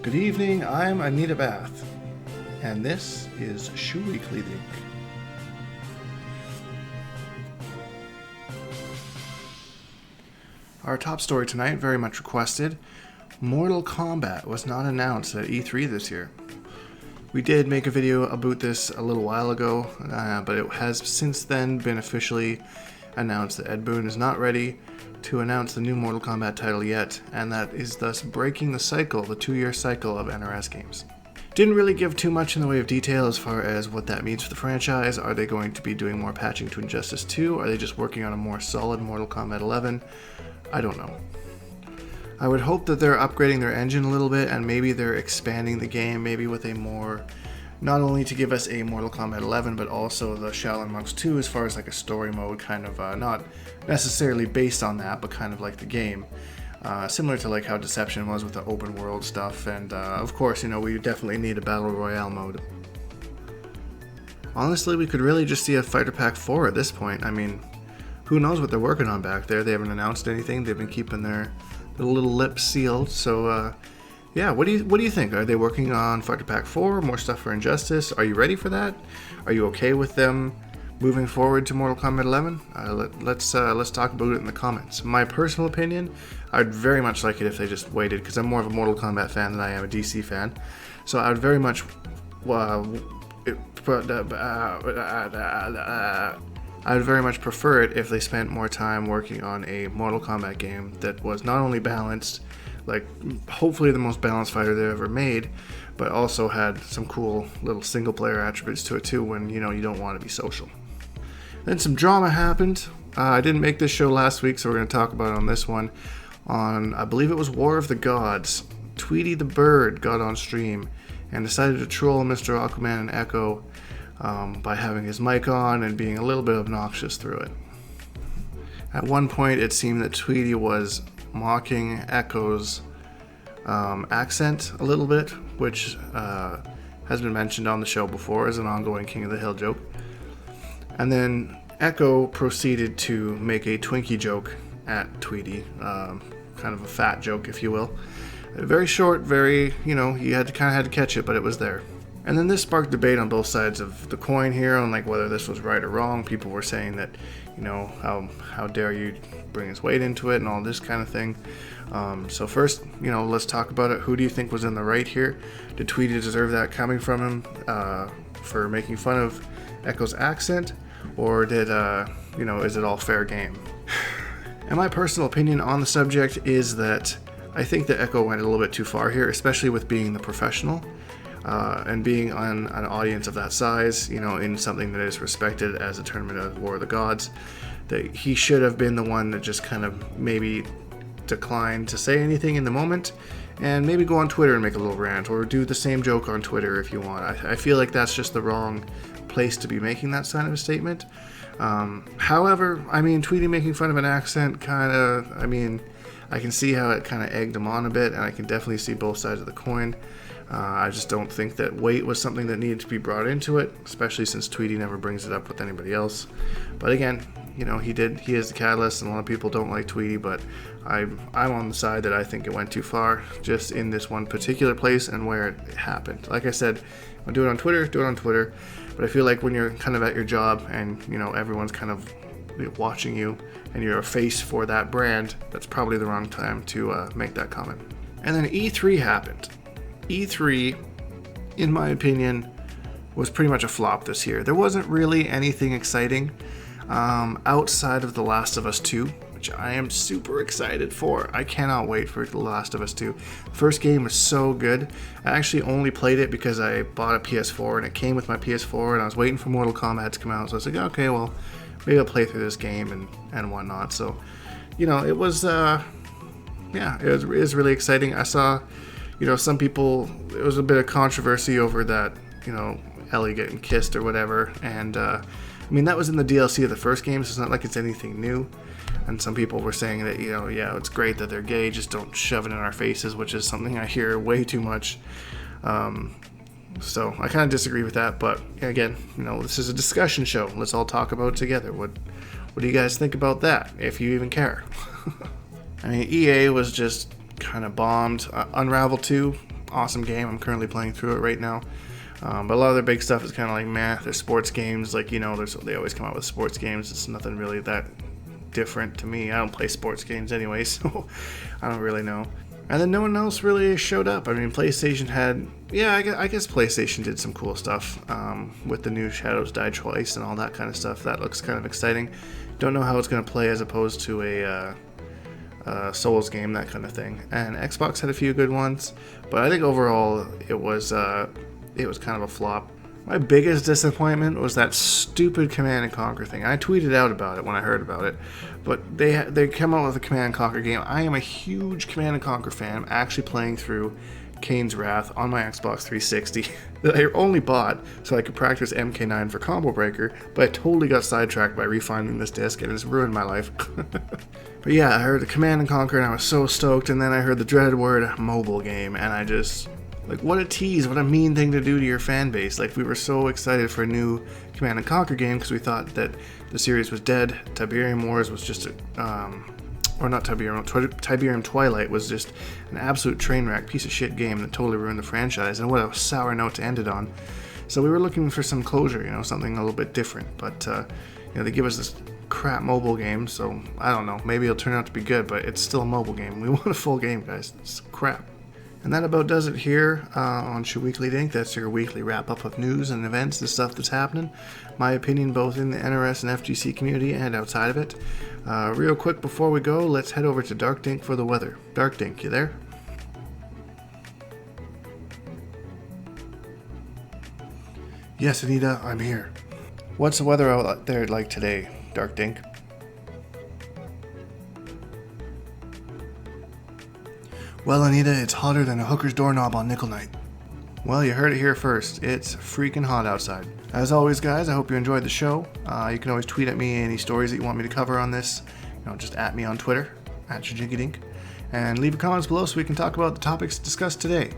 Good evening, I'm Anita Bath, and this is Shuweeklydink. Our top story tonight, very much requested, Mortal Kombat was not announced at E3 this year. We did make a video about this a little while ago, but it has since then been officially announced that Ed Boon is not ready to announce the new Mortal Kombat title yet, and that is thus breaking the cycle, the 2-year cycle of NRS games. Didn't really give too much in the way of detail as far as what that means for the franchise. Are they going to be doing more patching to Injustice 2? Are they just working on a more solid Mortal Kombat 11? I don't know. I would hope that they're upgrading their engine a little bit, and maybe they're expanding the game, maybe with a more, not only to give us a Mortal Kombat 11, but also the Shaolin Monks 2 as far as like a story mode, kind of not necessarily based on that, but kind of like the game. Similar to like how Deception was with the open world stuff, and of course, we definitely need a Battle Royale mode. Honestly, we could really just see a Fighter Pack 4 at this point. I mean, who knows what they're working on back there? They haven't announced anything. They've been keeping their little lips sealed. So, yeah, what do you think? Are they working on Fighter Pack 4? More stuff for Injustice? Are you ready for that? Are you okay with them moving forward to Mortal Kombat 11? Let's talk about it in the comments. My personal opinion, I'd very much like it if they just waited, because I'm more of a Mortal Kombat fan than I am a DC fan. So I would very much I would very much prefer it if they spent more time working on a Mortal Kombat game that was not only balanced, like hopefully the most balanced fighter they've ever made, but also had some cool little single player attributes to it too when you don't want to be social. Then some drama happened. I didn't make this show last week, so we're going to talk about it on this one. On, I believe it was War of the Gods, Tweety the Bird got on stream and decided to troll Mr. Aquaman and Echo by having his mic on and being a little bit obnoxious through it. At one point, it seemed that Tweety was mocking Echo's accent a little bit, which has been mentioned on the show before as an ongoing King of the Hill joke. And then Echo proceeded to make a Twinkie joke at Tweety, kind of a fat joke, if you will. Very short, very, you had to catch it, but it was there. And then this sparked debate on both sides of the coin here on like whether this was right or wrong. People were saying that, how dare you bring his weight into it and all this kind of thing. So first, let's talk about it. Who do you think was in the right here? Did Tweety deserve that coming from him for making fun of Echo's accent? Or did, is it all fair game? And my personal opinion on the subject is that I think that Echo went a little bit too far here, especially with being the professional. And being on an audience of that size, in something that is respected as a tournament of War of the Gods, that he should have been the one that just kind of maybe declined to say anything in the moment, and maybe go on Twitter and make a little rant, or do the same joke on Twitter if you want. I feel like that's just the wrong place to be making that kind of a statement. However, Tweety making fun of an accent I can see how it kind of egged him on a bit, and I can definitely see both sides of the coin. I just don't think that weight was something that needed to be brought into it, especially since Tweety never brings it up with anybody else. But again, he is the catalyst, and a lot of people don't like Tweety, but I'm on the side that I think it went too far, just in this one particular place and where it happened. Like I said, I'll do it on Twitter, but I feel like when you're kind of at your job and, everyone's kind of watching you and you're a face for that brand, that's probably the wrong time to make that comment. And then E3 happened. E3, in my opinion, was pretty much a flop this year. There wasn't really anything exciting outside of The Last of Us 2, which I am super excited for. I cannot wait for The Last of Us 2. The first game was so good. I actually only played it because I bought a PS4 and it came with my PS4 and I was waiting for Mortal Kombat to come out. So I was like, okay, well, maybe I'll play through this game and whatnot. So, it was, it was really exciting. I saw, some people, it was a bit of controversy over that, Ellie getting kissed or whatever. And, that was in the DLC of the first game, so it's not like it's anything new. And some people were saying that, it's great that they're gay, just don't shove it in our faces, which is something I hear way too much. So I kind of disagree with that, but again, this is a discussion show. Let's all talk about it together. What do you guys think about that, if you even care? EA was just kind of bombed. Unravel 2, awesome game. I'm currently playing through it right now. But a lot of their big stuff is kind of like math. Their sports games, like, you know, they always come out with sports games. It's nothing really that different to me. I don't play sports games anyway, so I don't really know. And then no one else really showed up. I mean, PlayStation had, yeah, I guess PlayStation did some cool stuff with the new Shadows Die Twice and all that kind of stuff. That looks kind of exciting. Don't know how it's going to play as opposed to a Souls game, that kind of thing. And Xbox had a few good ones, but I think overall it was kind of a flop. My biggest disappointment was that stupid Command and Conquer thing. I tweeted out about it when I heard about it, but they come out with a Command and Conquer game. I am a huge Command and Conquer fan. I'm actually playing through Kane's Wrath on my Xbox 360 that I only bought so I could practice MK9 for Combo Breaker, but I totally got sidetracked by refinding this disc and it's ruined my life. But yeah, I heard the Command and Conquer and I was so stoked, and then I heard the dreaded word mobile game, and I just... like, what a tease, what a mean thing to do to your fan base. Like, we were so excited for a new Command & Conquer game because we thought that the series was dead. Tiberium Wars was just Tiberium Twilight was just an absolute train wreck, piece of shit game that totally ruined the franchise, and what a sour note to end it on. So we were looking for some closure, you know, something a little bit different, but, you know, they give us this crap mobile game, so I don't know, maybe it'll turn out to be good, but it's still a mobile game. We want a full game, guys. It's crap. And that about does it here on Shuweeklydink. That's your weekly wrap-up of news and events, the stuff that's happening. My opinion both in the NRS and FGC community and outside of it. Real quick before we go, let's head over to Darkdink for the weather. Darkdink, you there? Yes, Anita, I'm here. What's the weather out there like today, Darkdink? Well, Anita, it's hotter than a hooker's doorknob on nickel night. Well, you heard it here first. It's freaking hot outside. As always, guys, I hope you enjoyed the show. You can always tweet at me any stories that you want me to cover on this. You know, just at me on Twitter, at Shujinkydink, and leave comments below so we can talk about the topics discussed today.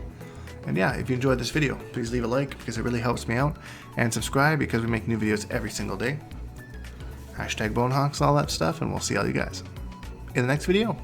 And yeah, if you enjoyed this video, please leave a like because it really helps me out, and subscribe because we make new videos every single day. Hashtag Bonehawks, all that stuff, and we'll see all you guys in the next video.